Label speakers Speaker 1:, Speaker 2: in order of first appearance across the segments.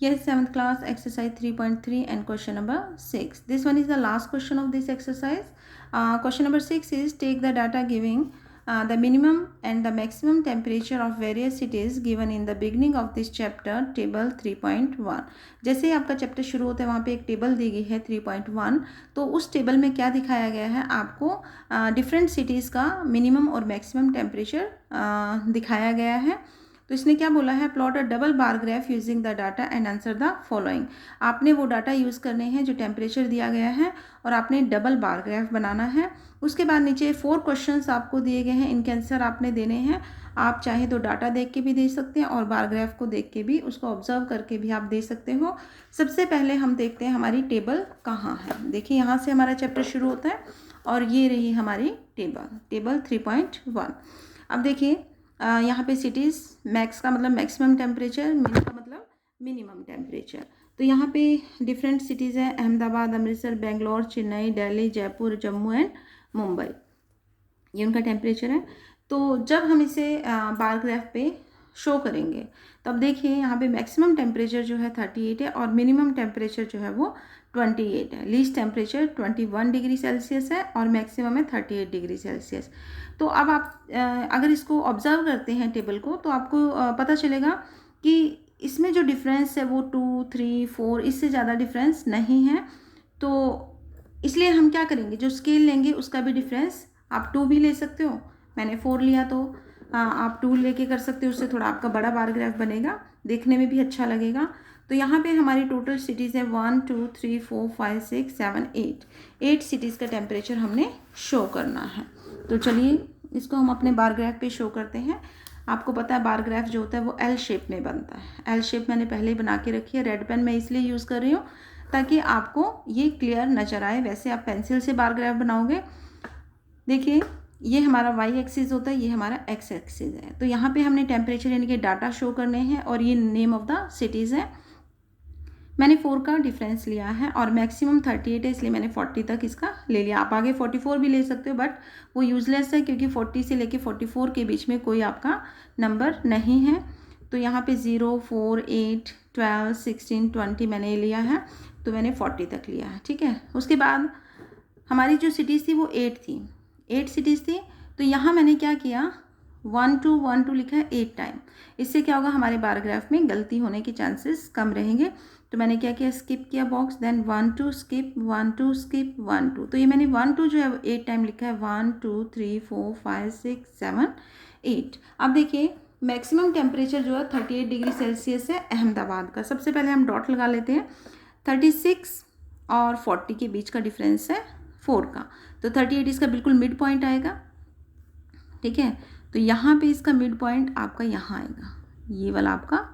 Speaker 1: Yes, 7th class exercise 3.3 and question number 6. This one is the last question of this exercise. Question number 6 is take the data giving the minimum and the maximum temperature of various cities given in the beginning of this chapter table 3.1. जैसे ही आपका chapter शुरू होता है वहाँ पे एक table दी गई है 3.1. तो उस टेबल में क्या दिखाया गया है आपको डिफरेंट सिटीज़ का मिनिमम और मैक्सिमम टेम्परेचर दिखाया गया है. तो इसने क्या बोला है, plot a double bar graph using the data and answer the following. आपने वो डाटा यूज़ करने हैं जो टेम्परेचर दिया गया है और आपने डबल बार ग्राफ बनाना है. उसके बाद नीचे 4 क्वेश्चंस आपको दिए गए हैं, इनके आंसर आपने देने हैं. आप चाहे तो डाटा देख के भी दे सकते हैं और बार ग्राफ को देख के भी, उसको ऑब्जर्व करके भी आप दे सकते हो. सबसे पहले हम देखते हैं हमारी टेबल कहाँ है. देखिए यहाँ से हमारा चैप्टर शुरू होता है और ये रही हमारी टेबल 3.1. अब देखिए यहाँ पे सिटीज़, मैक्स का मतलब मैक्सिमम टेम्परेचर, मिन का मतलब मिनिमम टेम्परेचर. तो यहाँ पे डिफरेंट सिटीज़ हैं, अहमदाबाद, अमृतसर, बेंगलोर, चेन्नई, दिल्ली, जयपुर, जम्मू एंड मुंबई. ये उनका टेम्परेचर है. तो जब हम इसे बार ग्राफ पे शो करेंगे तब देखिए यहाँ पे मैक्सिमम टेम्परेचर जो है 38 है और मिनिमम टेम्परेचर जो है वो 28 है. लीस्ट टेम्परेचर 21 डिग्री सेल्सियस है और मैक्सिमम है 38 डिग्री सेल्सियस. तो अब आप अगर इसको ऑब्जर्व करते हैं टेबल को तो आपको पता चलेगा कि इसमें जो डिफरेंस है वो 2, 3, 4 इससे ज़्यादा डिफरेंस नहीं है. तो इसलिए हम क्या करेंगे, जो स्केल लेंगे उसका भी डिफरेंस आप 2 भी ले सकते हो. मैंने 4 लिया तो आप 2 लेके कर सकते हो, उससे थोड़ा आपका बड़ा बार ग्राफ बनेगा, देखने में भी अच्छा लगेगा. तो यहाँ पे हमारी टोटल सिटीज़ है 1, 2, 3, 4, 5, 6, 7, 8 सिटीज़ का टेम्परेचर हमने शो करना है. तो चलिए इसको हम अपने बार ग्राफ पे शो करते हैं. आपको पता है बार ग्राफ जो होता है वो एल शेप में बनता है. एल शेप मैंने पहले ही बना के रखी है. रेड पेन मैं इसलिए यूज़ कर रही हूँ ताकि आपको ये क्लियर नज़र आए. वैसे आप पेंसिल से बार ग्राफ बनाओगे. देखिए ये हमारा वाई एक्सिस होता है, ये हमारा एक्स एक्सिस है. तो यहाँ पे हमने टेम्परेचर यानी कि डाटा शो करने हैं और ये नेम ऑफ द सिटीज़ है. मैंने 4 का डिफरेंस लिया है और मैक्सिमम 38 है इसलिए मैंने 40 तक इसका ले लिया. आप आगे 44 भी ले सकते हो बट वो यूज़लेस है क्योंकि 40 से लेके 44 के बीच में कोई आपका नंबर नहीं है. तो यहाँ पे 0, 4, 8, 12, 16, 20 मैंने लिया है. तो मैंने 40 तक लिया है. ठीक है. उसके बाद हमारी जो सिटीज़ थी वो 8 थी, 8 सिटीज़ थी. तो यहाँ मैंने क्या किया, 1, 2, 1, 2 लिखा है 8 टाइम. इससे क्या होगा, हमारे बार ग्राफ में गलती होने के चांसेस कम रहेंगे. तो मैंने क्या किया, स्किप किया बॉक्स, देन 1, 2 स्किप, 1, 2 स्किप, 1, 2. तो ये मैंने 1, 2 जो है 8 टाइम लिखा है. 1, 2, 3, 4, 5, 6, 7, 8. अब देखिए मैक्सिमम टेम्परेचर जो है 38 डिग्री सेल्सियस है अहमदाबाद का. सबसे पहले हम डॉट लगा लेते हैं. 36 और 40 के बीच का डिफरेंस है 4 का. तो 38 इसका बिल्कुल मिड पॉइंट आएगा. ठीक है. तो यहाँ पे इसका मिड पॉइंट आपका यहाँ आएगा, ये वाला आपका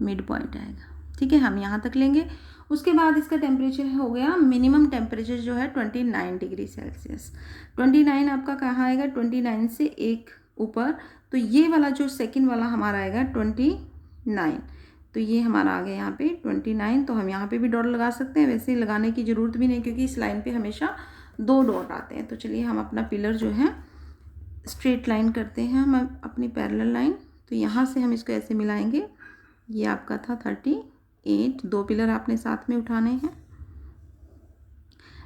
Speaker 1: मिड पॉइंट आएगा. ठीक है. हम यहाँ तक लेंगे. उसके बाद इसका टेम्परेचर हो गया, मिनिमम टेम्परेचर जो है 29 डिग्री सेल्सियस. 29 आपका कहाँ आएगा, 29 से एक ऊपर. तो ये वाला जो सेकंड वाला हमारा आएगा 29. तो ये हमारा आ गया यहाँ पे 29. तो हम यहाँ पे भी डॉट लगा सकते हैं. वैसे लगाने की ज़रूरत भी नहीं क्योंकि इस लाइन पे हमेशा 2 डॉट आते हैं. तो चलिए हम अपना पिलर जो है स्ट्रेट लाइन करते हैं, हम अपनी पैरेलल लाइन. तो यहाँ से हम इसको ऐसे मिलाएंगे. ये आपका था 38. 2 पिलर आपने साथ में उठाने हैं.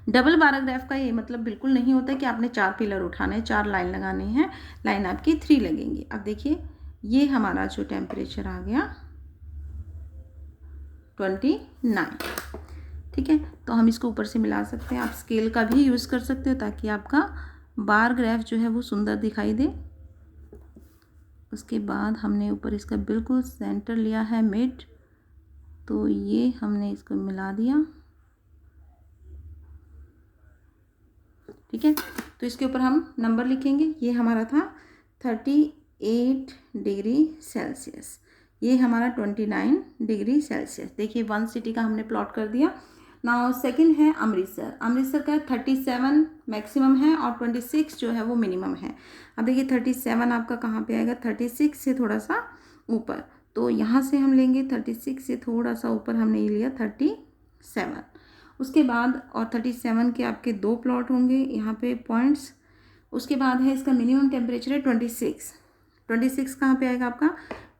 Speaker 1: डबल बार ग्राफ का ये मतलब बिल्कुल नहीं होता कि आपने 4 पिलर उठाने हैं, 4 लाइन लगानी है. लाइन आपकी 3 लगेंगी. अब देखिए ये हमारा जो टेम्परेचर आ गया 29. ठीक है. तो हम इसको ऊपर से मिला सकते हैं. आप स्केल का भी यूज़ कर सकते हो ताकि आपका बार ग्राफ जो है वो सुंदर दिखाई दे. उसके बाद हमने ऊपर इसका बिल्कुल सेंटर लिया है मिड. तो ये हमने इसको मिला दिया. ठीक है. तो इसके ऊपर हम नंबर लिखेंगे. ये हमारा था 38 डिग्री सेल्सियस, ये हमारा 29 डिग्री सेल्सियस. देखिए 1 सिटी का हमने प्लॉट कर दिया. नाउ सेकंड है अमृतसर. अमृतसर का 37 मैक्सिमम है और 26 जो है वो मिनिमम है. अब देखिए 37 आपका कहाँ पे आएगा, 36 से थोड़ा सा ऊपर. तो यहाँ से हम लेंगे 36 से थोड़ा सा ऊपर हमने ये लिया 37. उसके बाद और 37 के आपके 2 प्लॉट होंगे यहाँ पे पॉइंट्स. उसके बाद है इसका मिनिमम टेम्परेचर है 26. 26 कहाँ पे आएगा आपका,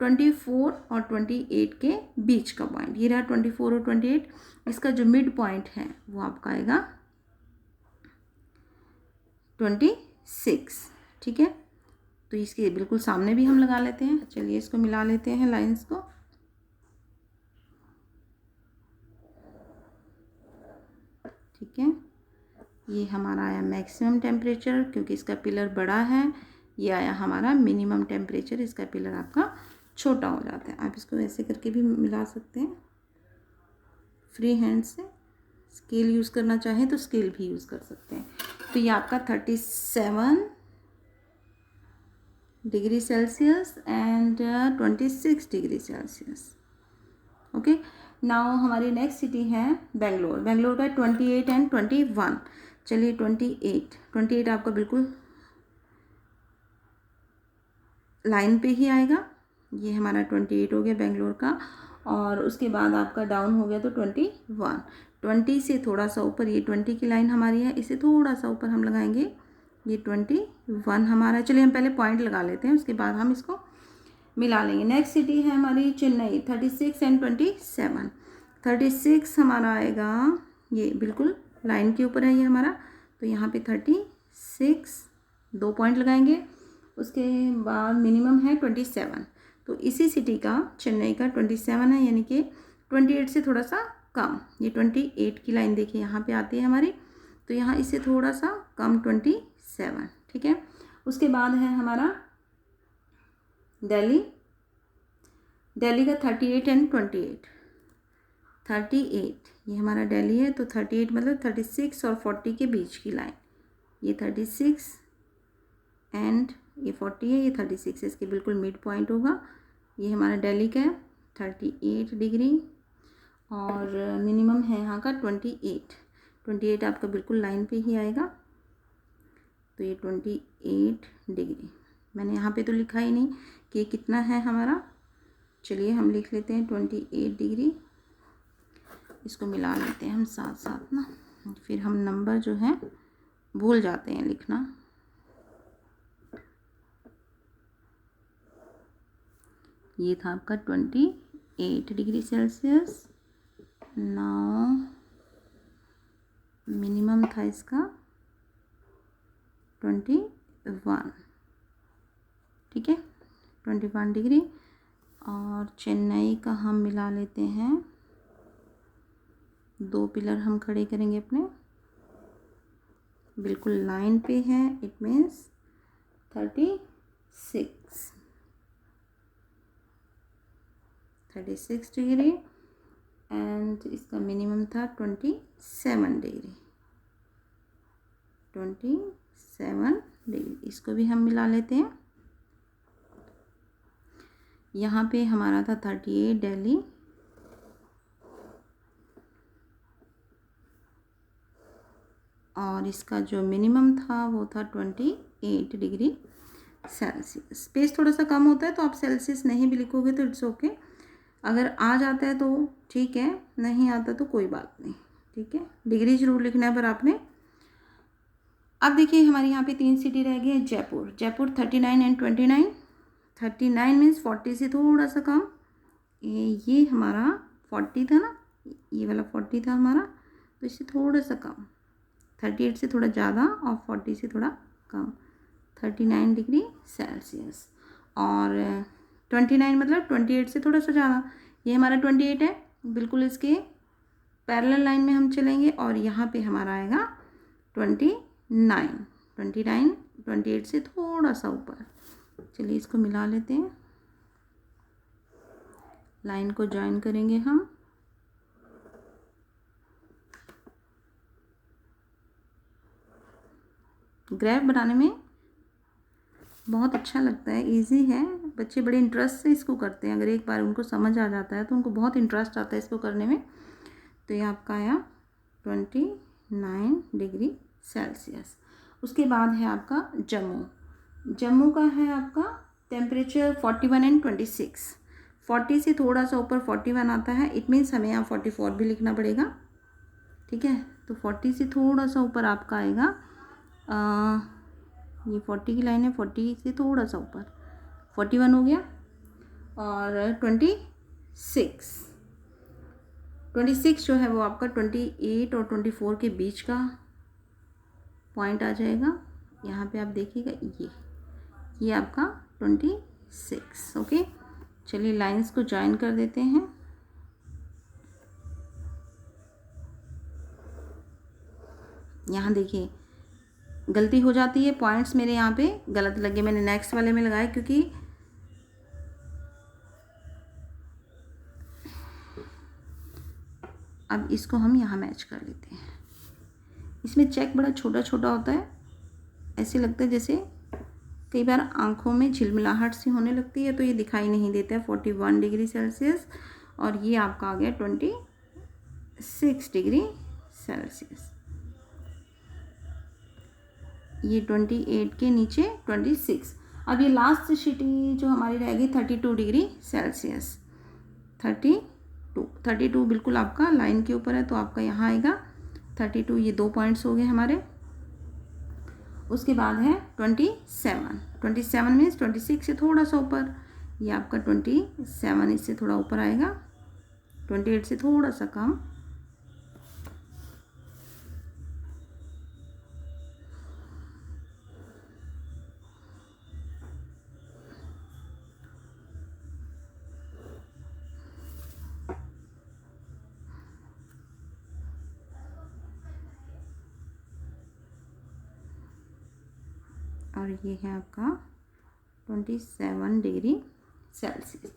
Speaker 1: 24 और 28 के बीच का पॉइंट, ये रहा 24 और 28, इसका जो मिड पॉइंट है वो आपका आएगा 26, ठीक है। तो इसके बिल्कुल सामने भी हम लगा लेते हैं। चलिए इसको मिला लेते हैं लाइंस को। ठीक है, ये हमारा आया मैक्सिमम टेम्परेचर, क्योंकि इसका पिलर बड़ा है। ये आया हमारा मिनिमम टेम्परेचर, इसका पिलर आपका छोटा हो जाता है। आप इसको ऐसे करके भी मिला सकते हैं फ्री हैंड से। स्केल यूज़ करना चाहें तो स्केल भी यूज़ कर सकते हैं। तो ये आपका 37 degree Celsius and 26 degree Celsius. Okay, now हमारी नेक्स्ट सिटी है बेंगलोर। बेंगलोर का 28 एंड 21। चलिए 28 आपका बिल्कुल लाइन पे ही आएगा। ये हमारा 28 हो गया बेंगलोर का, और उसके बाद आपका डाउन हो गया तो 21। 20 से थोड़ा सा ऊपर, ये 20 की लाइन हमारी है, इसे थोड़ा सा ऊपर हम लगाएंगे, ये 21 हमारा। चलिए हम पहले पॉइंट लगा लेते हैं, उसके बाद हम इसको मिला लेंगे। नेक्स्ट सिटी है हमारी चेन्नई, 36 एंड 27। 36 हमारा आएगा, ये बिल्कुल लाइन के ऊपर है ये हमारा, तो यहाँ पे 36 2 पॉइंट लगाएंगे। उसके बाद मिनिमम है 27, तो इसी सिटी का चेन्नई का 27 है, यानी कि 28 से थोड़ा सा कम। ये 28 की लाइन देखिए यहाँ पे आती है हमारी, तो यहाँ इससे थोड़ा सा कम 27, ठीक है। उसके बाद है हमारा दिल्ली। दिल्ली का 38 एंड 28। 38 ये हमारा दिल्ली है, तो 38 मतलब 36 और 40 के बीच की लाइन। ये 36 एंड ये 40 है, ये 36 है, इसके बिल्कुल मिड पॉइंट होगा। ये हमारा दिल्ली का है 38 डिग्री, और मिनिमम है यहाँ का 28 आपका बिल्कुल लाइन पे ही आएगा, तो ये 28 डिग्री। मैंने यहाँ पे तो लिखा ही नहीं कि कितना है हमारा। चलिए हम लिख लेते हैं 28 डिग्री। इसको मिला लेते हैं हम साथ साथ ना, फिर हम नंबर जो है भूल जाते हैं लिखना। ये था आपका 28 डिग्री सेल्सियस। नाउ मिनिमम था इसका 21, ठीक है, 21 डिग्री। और चेन्नई का हम मिला लेते हैं, 2 पिलर हम खड़े करेंगे अपने, बिल्कुल लाइन पे है, इट मीन्स 36 डिग्री, एंड इसका मिनिमम था 27 डिग्री। 27 डिग्री, इसको भी हम मिला लेते हैं। यहाँ पे हमारा था 38 दिल्ली, और इसका जो मिनिमम था वो था 28 डिग्री सेल्सियस। स्पेस थोड़ा सा कम होता है, तो आप सेल्सियस नहीं भी लिखोगे तो इट्स ओके। अगर आ जाता है तो ठीक है, नहीं आता तो कोई बात नहीं, ठीक है। डिग्री जरूर लिखना है पर आपने। अब देखिए हमारे यहाँ पे 3 सिटी रह गई है। जयपुर 39 एंड 29। 39 मीन्स 40 से थोड़ा सा कम। ये हमारा 40 था ना, ये वाला 40 था हमारा, तो इससे थोड़ा सा कम। 38 से थोड़ा ज़्यादा और 40 से थोड़ा कम, 39 डिग्री सेल्सियस। और 29 मतलब 28 से थोड़ा सा ज़्यादा। ये हमारा 28 है, बिल्कुल इसके पैरेलल लाइन में हम चलेंगे, और यहाँ पे हमारा आएगा 29 28 से थोड़ा सा ऊपर। चलिए इसको मिला लेते हैं, लाइन को ज्वाइन करेंगे हम। ग्राफ बनाने में बहुत अच्छा लगता है, इजी है, बच्चे बड़े इंटरेस्ट से इसको करते हैं। अगर एक बार उनको समझ आ जाता है तो उनको बहुत इंटरेस्ट आता है इसको करने में। तो ये आपका आया 29 डिग्री सेल्सियस। उसके बाद है आपका जम्मू का है आपका टेम्परेचर 41 एंड 26। 40 से थोड़ा सा ऊपर 41 आता है, इट मीन्स हमें यहाँ 44 भी लिखना पड़ेगा, ठीक है। तो 40 से थोड़ा सा ऊपर आपका आएगा, ये 40 की लाइन है, 40 से थोड़ा सा ऊपर 41 हो गया। और 26 जो है वो आपका 28 और 24 के बीच का पॉइंट आ जाएगा। यहाँ पे आप देखिएगा ये आपका 26। ओके, चलिए लाइंस को ज्वाइन कर देते हैं। यहाँ देखिए गलती हो जाती है, पॉइंट्स मेरे यहाँ पे गलत लगे, मैंने नेक्स्ट वाले में लगाया क्योंकि अब इसको हम यहाँ मैच कर लेते हैं। इसमें चेक बड़ा छोटा छोटा होता है, ऐसे लगता है जैसे कई बार आंखों में झिलमिलाहट सी होने लगती है, तो ये दिखाई नहीं देता है। 41 डिग्री सेल्सियस और ये आपका आ गया 26 डिग्री सेल्सियस। ये 28 के नीचे 26। अब ये लास्ट सिटी जो हमारी रहेगी 32 डिग्री सेल्सियस। 32 बिल्कुल आपका लाइन के ऊपर है, तो आपका यहाँ आएगा 32। ये 2 पॉइंट्स हो गए हमारे। उसके बाद है 27 मीन्स 26 से थोड़ा सा ऊपर, ये आपका 27 इससे थोड़ा ऊपर आएगा, 28 से थोड़ा सा कम। और ये है आपका 27 डिग्री सेल्सियस।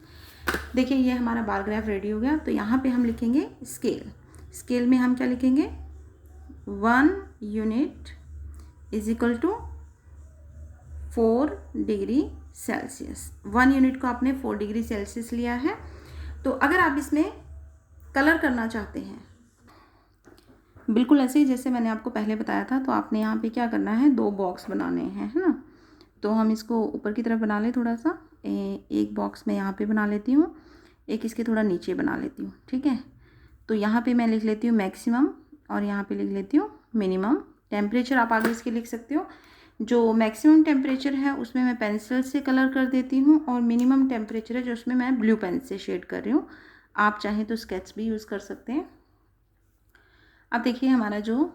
Speaker 1: देखिए ये हमारा बार ग्राफ रेडी हो गया। तो यहाँ पे हम लिखेंगे स्केल में हम क्या लिखेंगे, 1 unit is equal to 4 degree Celsius. 1 unit को आपने 4 डिग्री सेल्सियस लिया है। तो अगर आप इसमें कलर करना चाहते हैं बिल्कुल ऐसे ही जैसे मैंने आपको पहले बताया था, तो आपने यहाँ पे क्या करना है, 2 बॉक्स बनाने हैं, है ना। तो हम इसको ऊपर की तरफ बना लें थोड़ा सा। एक बॉक्स मैं यहाँ पे बना लेती हूँ, एक इसके थोड़ा नीचे बना लेती हूँ, ठीक है। तो यहाँ पे मैं लिख लेती हूँ मैक्सिमम और यहाँ पे लिख लेती हूँ मिनिमम टेम्परेचर। आप आगे इसके लिख सकते हो। जो मैक्सिमम टेम्परेचर है उसमें मैं पेंसिल से कलर कर देती हूँ, और मिनिमम टेम्परेचर है जो उसमें मैं ब्लू पेन से शेड कर रही हूँ। आप चाहें तो स्केच भी यूज़ कर सकते हैं। अब देखिए हमारा जो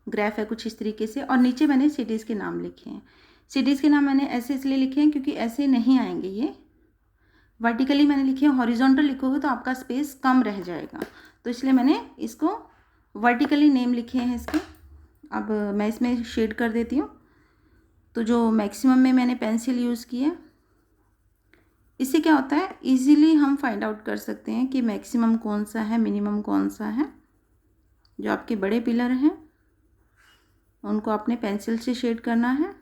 Speaker 1: ग्राफ है कुछ इस तरीके से, और नीचे मैंने सिटीज़ के नाम लिखे हैं। सिटीज़ के नाम मैंने ऐसे इसलिए लिखे हैं क्योंकि ऐसे नहीं आएंगे, ये वर्टिकली मैंने लिखे हैं। हॉरिजॉन्टल लिखोगे तो आपका स्पेस कम रह जाएगा, तो इसलिए मैंने इसको वर्टिकली नेम लिखे हैं इसके। अब मैं इसमें शेड कर देती हूँ। तो जो मैक्सिमम में मैंने पेंसिल यूज़ की है, इससे क्या होता है, इजीली हम फाइंड आउट कर सकते हैं कि मैक्सिमम कौन सा है, मिनिमम कौन सा है। जो आपके बड़े पिलर हैं उनको आपने पेंसिल से शेड करना है।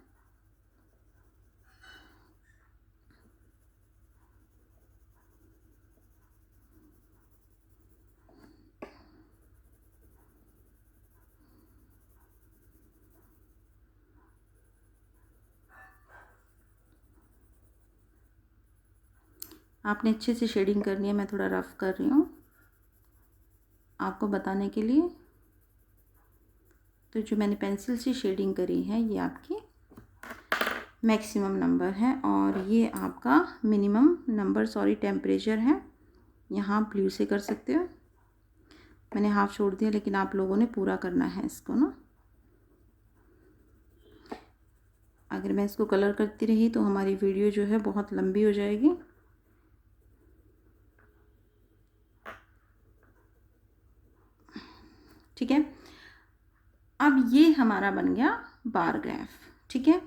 Speaker 1: आपने अच्छे से शेडिंग करनी है, मैं थोड़ा रफ कर रही हूँ आपको बताने के लिए। तो जो मैंने पेंसिल से शेडिंग करी है ये आपकी मैक्सिमम नंबर है, और ये आपका मिनिमम नंबर टेम्परेचर है। यहाँ आप ब्लू से कर सकते हो, मैंने हाफ छोड़ दिया, लेकिन आप लोगों ने पूरा करना है इसको ना। अगर मैं इसको कलर करती रही तो हमारी वीडियो जो है बहुत लंबी हो जाएगी। ठीक है, अब ये हमारा बन गया बार ग्राफ। ठीक है,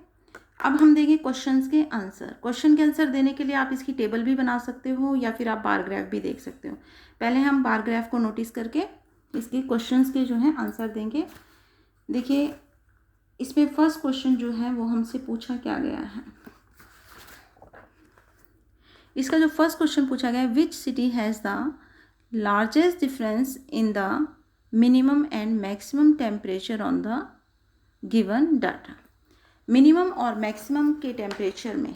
Speaker 1: अब हम देंगे क्वेश्चंस के आंसर। क्वेश्चन के आंसर देने के लिए आप इसकी टेबल भी बना सकते हो या फिर आप बार ग्राफ भी देख सकते हो। पहले हम बार ग्राफ को नोटिस करके इसके क्वेश्चंस के जो है आंसर देंगे। देखिए इसमें फर्स्ट क्वेश्चन जो है वो हमसे पूछा क्या गया है। इसका जो फर्स्ट क्वेश्चन पूछा गया है, which city has the largest difference in the minimum and maximum temperature on the given data. Minimum और मैक्सिमम के टेम्परेचर में,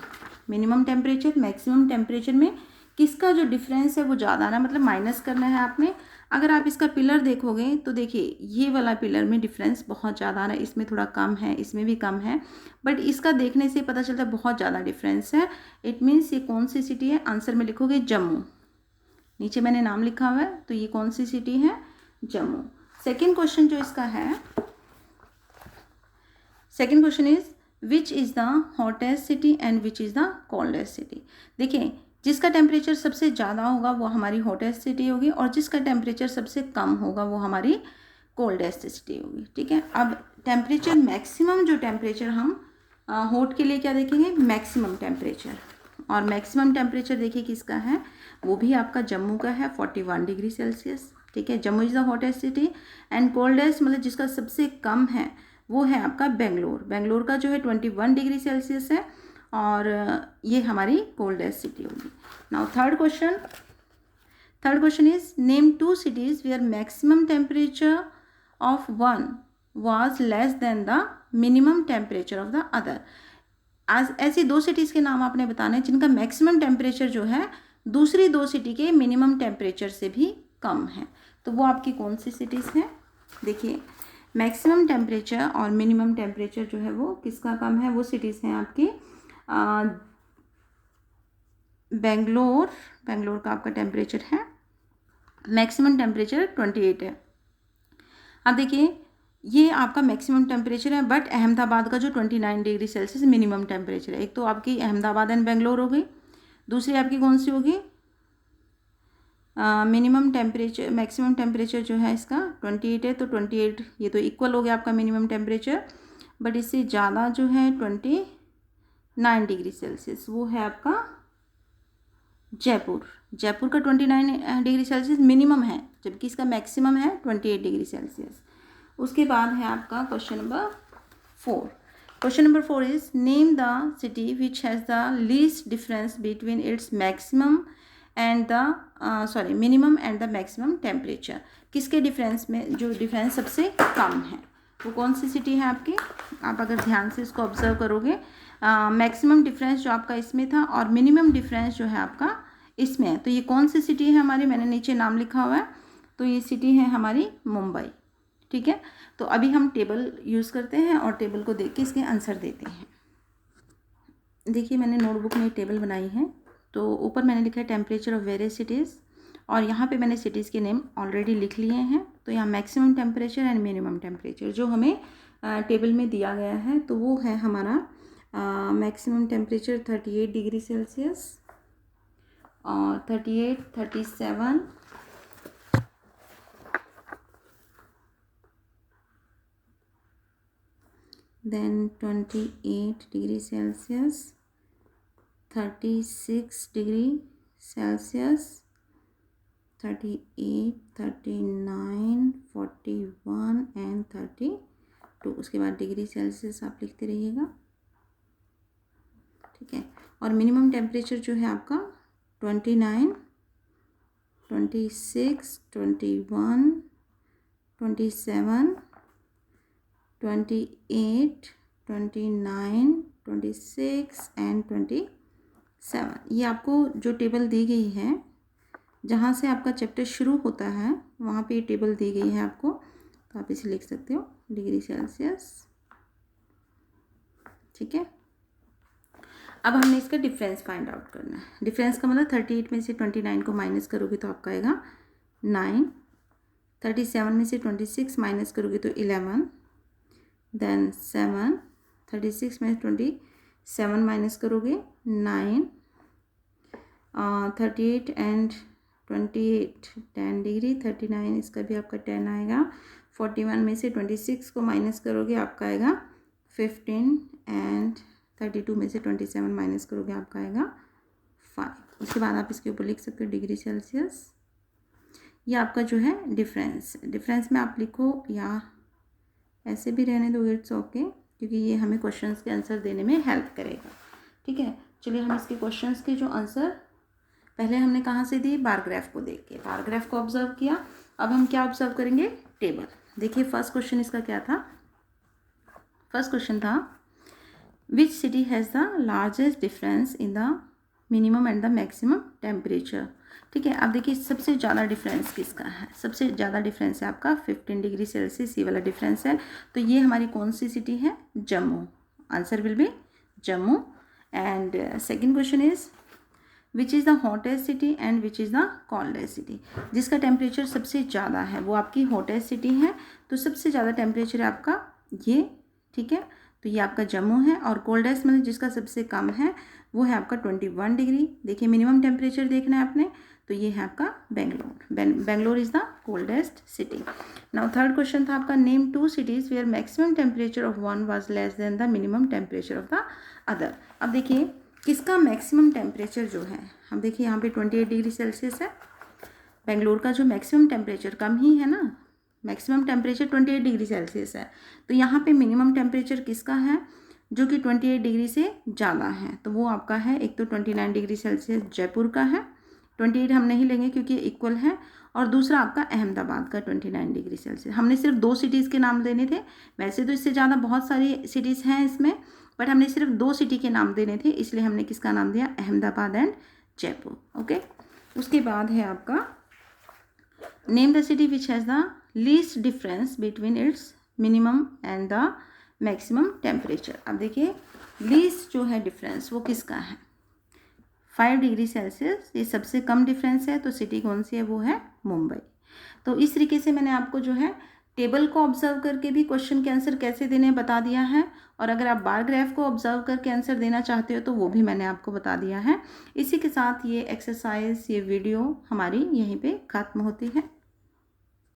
Speaker 1: मिनिमम टेम्परेचर मैक्सिमम टेम्परेचर में किसका जो डिफरेंस है वो ज़्यादा आना, मतलब माइनस करना है आपने। अगर आप इसका पिलर देखोगे तो देखिए ये वाला पिलर में डिफरेंस बहुत ज़्यादा आ रहा है, इसमें थोड़ा कम है, इसमें भी कम है, बट इसका देखने से पता चलता है बहुत ज़्यादा डिफरेंस है। इट मीन्स ये कौन सी सिटी है, आंसर में लिखोगे जम्मू, नीचे मैंने नाम लिखा हुआ है, तो ये कौन सी सिटी है, जम्मू। सेकेंड क्वेश्चन जो इसका है, second question is which is the hottest city and which is the coldest city. देखिए जिसका टेम्परेचर सबसे ज़्यादा होगा वो हमारी हॉटेस्ट सिटी होगी, और जिसका टेम्परेचर सबसे कम होगा वो हमारी कोल्डेस्ट सिटी होगी। ठीक है, अब टेम्परेचर मैक्सिमम जो टेम्परेचर हम हॉट के लिए क्या देखेंगे, मैक्सिमम टेम्परेचर, और मैक्सिमम टेम्परेचर देखिए किसका है, वो भी आपका जम्मू का है 41 डिग्री सेल्सियस। ठीक है, Jammu is the hottest city. And coldest मतलब जिसका सबसे कम है वो है आपका बेंगलोर, बेंगलोर का जो है 21 डिग्री सेल्सियस है, और ये हमारी कोल्डेस्ट सिटी होगी। Now third question is name 2 cities where maximum temperature of one was less than the minimum temperature of the other. आज ऐसी 2 सिटीज़ के नाम आपने बताने जिनका मैक्सिमम टेम्परेचर जो है दूसरी 2 सिटी के मिनिमम टेम्परेचर से भी कम है, तो वो आपकी कौन सी सिटीज़ हैं। देखिए मैक्सिमम टेम्परेचर और मिनिमम टेम्परेचर जो है वो किसका कम है, वो सिटीज़ हैं आपकी बेंगलोर, बेंगलोर का आपका टेम्परेचर है, मैक्सिमम टेम्परेचर 28 है। अब देखिए ये आपका मैक्सिमम टेम्परेचर है, बट अहमदाबाद का जो 29 डिग्री सेल्सियस मिनिमम टेम्परेचर है। एक तो आपकी अहमदाबाद एंड बेंगलोर हो गई, दूसरी आपकी कौन सी होगी, मिनिमम टेम्परेचर, मैक्सिमम टेम्परेचर जो है इसका 28 है, तो 28 ये तो इक्वल हो गया आपका मिनिमम टेम्परेचर, बट इससे ज़्यादा जो है 29 डिग्री सेल्सियस वो है आपका जयपुर, जयपुर का 29 डिग्री सेल्सियस मिनिमम है, जबकि इसका मैक्सिमम है 28 डिग्री सेल्सियस। उसके बाद है आपका question number 4। Question number 4 is name the city which has the least difference between its maximum and the minimum and the maximum temperature. किसके डिफरेंस में जो डिफरेंस सबसे कम है वो कौन सी सिटी है आपकी। आप अगर ध्यान से इसको ऑब्जर्व करोगे, मैक्सिमम डिफरेंस जो आपका इसमें था और मिनिमम डिफरेंस जो है आपका इसमें है, तो ये कौन सी सिटी है हमारी, मैंने नीचे नाम लिखा हुआ है, तो ये सिटी है हमारी मुंबई। ठीक है, तो अभी हम टेबल यूज़ करते हैं और टेबल को देख के इसके आंसर देते हैं। देखिए मैंने नोटबुक में टेबल बनाई है, तो ऊपर मैंने लिखा है टेम्परेचर ऑफ वेरियस सिटीज़, और यहाँ पे मैंने सिटीज़ के नेम ऑलरेडी लिख लिए हैं। तो यहाँ maximum temperature and minimum temperature जो हमें टेबल में दिया गया है, तो वो है हमारा मैक्सिमम टेम्परेचर 38 डिग्री सेल्सियस और 38, 37, then 28 degree Celsius, 36 degree Celsius, 38, 39, 41 and 32। उसके बाद डिग्री सेल्सियस आप लिखते रहिएगा। ठीक है, और मिनिमम टेम्परेचर जो है आपका 29, 26, 21, 27, 28, 29, 26 एंड 27। ये आपको जो टेबल दी गई है, जहाँ से आपका चैप्टर शुरू होता है वहाँ पे ये टेबल दी गई है आपको, तो आप इसे लिख सकते हो डिग्री सेल्सियस। ठीक है, अब हमने इसका डिफरेंस फाइंड आउट करना है। डिफरेंस का मतलब 38 में से 29 को माइनस करोगे तो आपका आएगा 9, 37 में से 26 माइनस करोगे तो 11, देन 7, 36 में 27 माइनस करोगे 9, 38 एंड 28 10 डिग्री, 39 इसका भी आपका 10 आएगा, 41 में से 26 को माइनस करोगे आपका आएगा 15 एंड 32 में से 27 माइनस करोगे आपका आएगा 5। उसके बाद आप इसके ऊपर लिख सकते हो डिग्री सेल्सियस। ये आपका जो है डिफरेंस में आप लिखो या ऐसे भी रहने दो, इट्स ओके, क्योंकि ये हमें क्वेश्चंस के आंसर देने में हेल्प करेगा। ठीक है, चलिए हम इसके क्वेश्चंस के जो आंसर पहले हमने कहाँ से दिए, बार ग्राफ को देख के, बार ग्राफ को ऑब्जर्व किया। अब हम क्या ऑब्जर्व करेंगे, टेबल। देखिए फर्स्ट क्वेश्चन इसका क्या था, फर्स्ट क्वेश्चन था which city has the largest difference in the minimum and the maximum temperature. ठीक है, अब देखिए सबसे ज़्यादा डिफरेंस किसका है। सबसे ज़्यादा डिफरेंस है आपका 15 डिग्री सेल्सियस, ये वाला डिफरेंस है। तो ये हमारी कौन सी सिटी है? Jammu. Answer will be Jammu. And second question is which is the hottest city and which is the coldest city. जिसका टेम्परेचर सबसे ज़्यादा है वो आपकी हॉटेस्ट सिटी है। तो सबसे ज़्यादा टेम्परेचर है आपका ये, ठीक है, तो ये आपका जम्मू है। और कोल्डेस्ट मतलब जिसका सबसे कम है वो है आपका 21 डिग्री। देखिए मिनिमम टेम्परेचर देखना है आपने, तो ये है आपका Bangalore. Bangalore is the coldest city. Now third question था आपका name 2 cities where maximum temperature of one was less than the minimum temperature of the other. अब देखिए किसका मैक्सिमम टेम्परेचर जो है, हम देखिए यहाँ पे 28 डिग्री सेल्सियस है। बेंगलोर का जो मैक्सिमम टेम्परेचर कम ही है ना, मैक्सिमम टेम्परेचर 28 डिग्री सेल्सियस है। तो यहाँ पे मिनिमम टेम्परेचर किसका है जो कि 28 डिग्री से ज़्यादा है? तो वो आपका है, एक तो 29 डिग्री सेल्सियस जयपुर का है, 28 हम नहीं लेंगे क्योंकि इक्वल है। और दूसरा आपका अहमदाबाद का 29 डिग्री सेल्सियस। हमने सिर्फ 2 सिटीज़ के नाम देने थे, वैसे तो इससे ज़्यादा बहुत सारी सिटीज़ हैं इसमें, बट हमने सिर्फ 2 सिटी के नाम देने थे, इसलिए हमने किसका नाम दिया? अहमदाबाद एंड जयपुर। ओके, उसके बाद है आपका name the city which has the least difference between its minimum and the maximum temperature. अब देखिए लीस्ट जो है डिफरेंस वो किसका है? 5 डिग्री सेल्सियस, ये सबसे कम डिफरेंस है। तो सिटी कौन सी है? वो है मुंबई। तो इस तरीके से मैंने आपको जो है टेबल को ऑब्जर्व करके भी क्वेश्चन के आंसर कैसे देने बता दिया है, और अगर आप बार ग्राफ को ऑब्जर्व करके आंसर देना चाहते हो तो वो भी मैंने आपको बता दिया है। इसी के साथ ये एक्सरसाइज, ये वीडियो हमारी यहीं पे ख़त्म होती है।